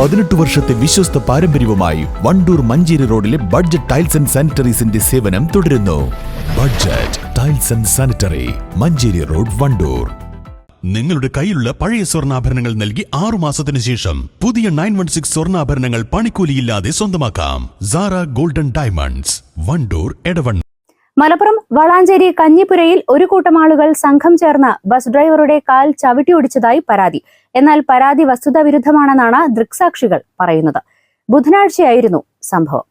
18 വർഷത്തെ വിശ്വസ്ത പാരമ്പര്യവുമായി വണ്ടൂർ മഞ്ചേരി റോഡിലെ ബഡ്ജറ്റ് ടൈൽസ് ആൻഡ് സാനിറ്ററീസിന്റെ സേവനം തുടരുന്നു. Budget tiles and sanitary, Manjeri road, Wandoor. നിങ്ങളുടെ കയ്യിലുള്ള പഴയ സ്വർണ്ണാഭരണങ്ങൾ നൽകി 6 മാസത്തിനു ശേഷം പുതിയ 916 സ്വർണ്ണാഭരണങ്ങൾ പണിക്കൂലിയില്ലാതെ സ്വന്തമാക്കാം. Sara golden diamonds, Wandoor, Edavanna. മലപ്പുറം വളാഞ്ചേരി കഞ്ഞിപ്പുരയിൽ ഒരു കൂട്ടം ആളുകൾ സംഘം ചേർന്ന് ബസ് ഡ്രൈവറുടെ കാൽ ചവിട്ടിയൊടിച്ചതായി പരാതി. എന്നാൽ പരാതി വസ്തുതാവിരുദ്ധമാണെന്നാണ് ദൃക്സാക്ഷികൾ പറയുന്നത്. ബുധനാഴ്ചയായിരുന്നു സംഭവം.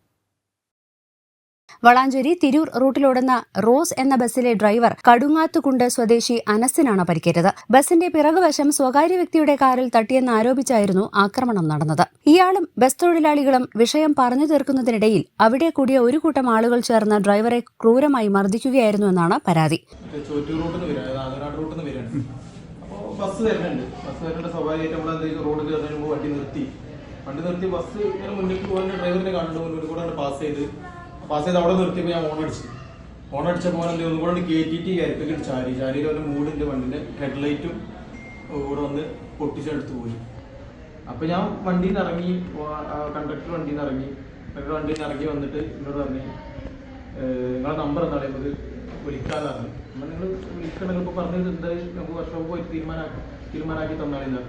വളാഞ്ചേരി തിരൂർ റൂട്ടിലോടുന്ന റോസ് എന്ന ബസ്സിലെ ഡ്രൈവർ കടുങ്ങാത്തുകുണ്ട് സ്വദേശി അനസിനാണ് പരിക്കേറ്റത്. ബസിന്റെ പിറകുവശം സ്വകാര്യ വ്യക്തിയുടെ കാറിൽ തട്ടിയെന്ന് ആരോപിച്ചായിരുന്നു ആക്രമണം നടന്നത്. ഇയാളും ബസ് തൊഴിലാളികളും വിഷയം പറഞ്ഞു തീർക്കുന്നതിനിടയിൽ അവിടെ കൂടിയ ഒരു കൂട്ടം ആളുകൾ ചേർന്ന് ഡ്രൈവറെ ക്രൂരമായി മർദ്ദിക്കുകയായിരുന്നുവെന്നാണ് പരാതി. ബസ് വരുന്നുണ്ട് സ്വാഭാവികമായിട്ട് നമ്മൾ റോഡ് കയറുന്നതിന് മുമ്പ് വണ്ടി നിർത്തി ബസ് ഇങ്ങനെ മുന്നിൽ പോകുന്ന ഡ്രൈവറിനെ കണ്ടു, മുന്നിൽ കൂടെ പാസ് ചെയ്ത് അവിടെ നിർത്തിയപ്പോൾ ഞാൻ ഓണടിച്ചപ്പോൾ ഒന്നും കൂടെ കയറ്റിയിട്ട് കരിപ്പൊക്കെ ചാരിയിൽ അവൻ്റെ മൂടിൻ്റെ വണ്ടിൻ്റെ ഹെഡ്ലൈറ്റും കൂടെ വന്ന് പൊട്ടിച്ചെടുത്ത് പോയി. അപ്പോൾ ഞാൻ വണ്ടിയിൽ നിന്ന് ഇറങ്ങി, കണ്ടക്ടർ വണ്ടിയിൽ നിന്ന് ഇറങ്ങി വന്നിട്ട് എന്നോട് പറഞ്ഞ് നിങ്ങളെ നമ്പർ എന്താണ് ഇത് വിളിക്കാതാണ്. അപ്പം നിങ്ങൾ വിളിക്കണമെങ്കിൽ ഇപ്പോൾ പറഞ്ഞത് എന്തായാലും നമുക്ക് വർഷം പോയി തീരുമാനമാക്കി തന്നാളിന്ന്.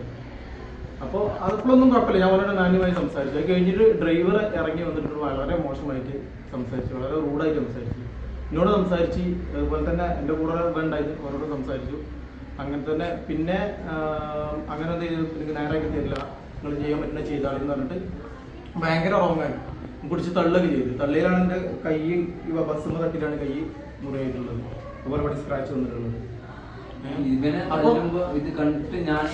അപ്പോൾ അതിപ്പോഴൊന്നും കുഴപ്പമില്ല, ഞാൻ വളരെ മാന്യമായി സംസാരിച്ചു. അത് കഴിഞ്ഞിട്ട് ഡ്രൈവർ ഇറങ്ങി വന്നിട്ട് വളരെ മോശമായിട്ട് സംസാരിച്ചു, വളരെ റൂഡായിട്ട് സംസാരിച്ചു. എന്നോട് സംസാരിച്ച്, അതുപോലെ തന്നെ എൻ്റെ കൂടെ വേണ്ടായത് അവരോട് സംസാരിച്ചു. അങ്ങനെ തന്നെ പിന്നെ അങ്ങനെ എന്ത് ചെയ്തു, എനിക്ക് നേരാക്കി തരില്ല, നിങ്ങൾ ചെയ്യാൻ പറ്റുന്ന ചെയ്താളെന്ന് പറഞ്ഞിട്ട് ഭയങ്കര റോങ്ങായി പിടിച്ച് തള്ളുകയൊക്കെ ചെയ്തു. തള്ളിയിലാണ് എൻ്റെ കൈ ബസ്സുമ്മ തട്ടിയിട്ടാണ് കൈ മുറിയായിട്ടുള്ളത്, ഒരുപാട് സ്ക്രാച്ച് വന്നിട്ടുള്ളത്. ഇത് കണ്ടിട്ട് ഞാൻ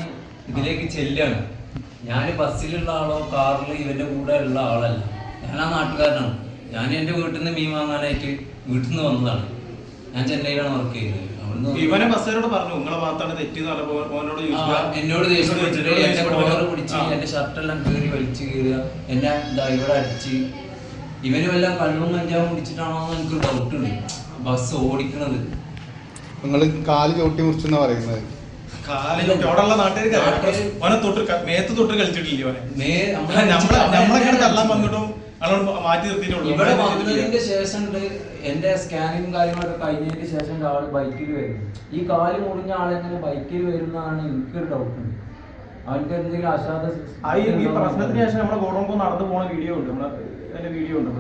ഇതിലേക്ക് ചെല്ലാണ്. ഞാൻ ബസ്സിലുള്ള ആളോ കാറിൽ ഇവന്റെ കൂടെ ഉള്ള ആളല്ല, ഞാൻ ആ നാട്ടുകാരനാണ്. ഞാൻ എൻ്റെ വീട്ടിൽ നിന്ന് മീൻ വാങ്ങാനായിട്ട് വീട്ടിൽ നിന്ന് വന്നതാണ്. ഞാൻ ചെന്നൈയിലാണ് വർക്ക് ചെയ്യുന്നത്. ഇവനെ ബസ്സുകാരോട് പറഞ്ഞു നിങ്ങളെ ഭാഗത്താണ് എന്നോട് ദേഷ്യം പിടിച്ചിട്ട് എന്റെ കോളർ പിടിച്ച് എന്റെ ഷർട്ടെല്ലാം കീറി വലിച്ചു കീറുക, എന്നെ ഇവിടെ അടിച്ച്. ഇവനും എല്ലാം കള്ളും കഞ്ചാവും പിടിച്ചിട്ടാണോ എന്ന് എനിക്ക് ഡൗട്ട് ഉണ്ട്. ബസ് ഓടിക്കണത് നിങ്ങൾ കാല് ചവിട്ടി മുറിച്ചെന്നാ പറയുന്നത്. ഇവിടെ വന്നതിന്റെ ശേഷം എന്റെ സ്കാനിങ്ങും കാര്യങ്ങളൊക്കെ കഴിഞ്ഞതിന് ശേഷം ആള് ബൈക്കിൽ വരും. ഈ കാല് മുറിഞ്ഞ ആളെങ്ങനെ ബൈക്കിൽ വരുന്നതാണ് എനിക്കൊരു ഡൗട്ട് ഉണ്ട്. അവർക്ക് എന്തെങ്കിലും അശാന്ത പ്രശ്നത്തിന് ശേഷം നമ്മളെ ഗോഡൗൺ നടന്നു പോണ വീഡിയോ ഉണ്ട്.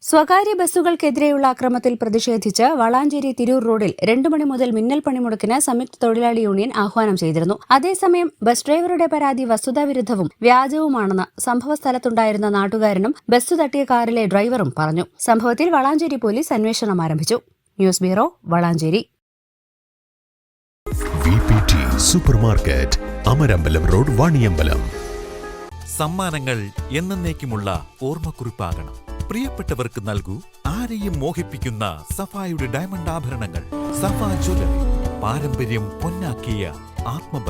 സ്വകാര്യ ബസ്സുകൾക്കെതിരെയുള്ള അക്രമത്തിൽ പ്രതിഷേധിച്ച് വളാഞ്ചേരി തിരൂർ റോഡിൽ 2 മണി മുതൽ മിന്നൽ പണിമുടക്കിന് സംയുക്ത തൊഴിലാളി യൂണിയൻ ആഹ്വാനം ചെയ്തിരുന്നു. അതേസമയം ബസ് ഡ്രൈവറുടെ പരാതി വസ്തുതാവിരുദ്ധവും വ്യാജവുമാണെന്ന് സംഭവസ്ഥലത്തുണ്ടായിരുന്ന നാട്ടുകാരനും ബസ് തട്ടിയ കാറിലെ ഡ്രൈവറും പറഞ്ഞു. സംഭവത്തിൽ വളാഞ്ചേരി പോലീസ് അന്വേഷണം ആരംഭിച്ചു. News bureau, Valanchery. Super market, Amarambalam road, Vaniyambalam. സമ്മാനങ്ങൾ എന്നേക്കുമുള്ള ഓർമ്മക്കുറിപ്പാകണം. പ്രിയപ്പെട്ടവർക്ക് നൽകൂ ആരെയും മോഹിപ്പിക്കുന്ന സഫായുടെ ഡയമണ്ട് ആഭരണങ്ങൾ. സഫ ജ്വല്ലറി, പാരമ്പര്യം പൊന്നാക്കിയ ആത്മബന്ധം.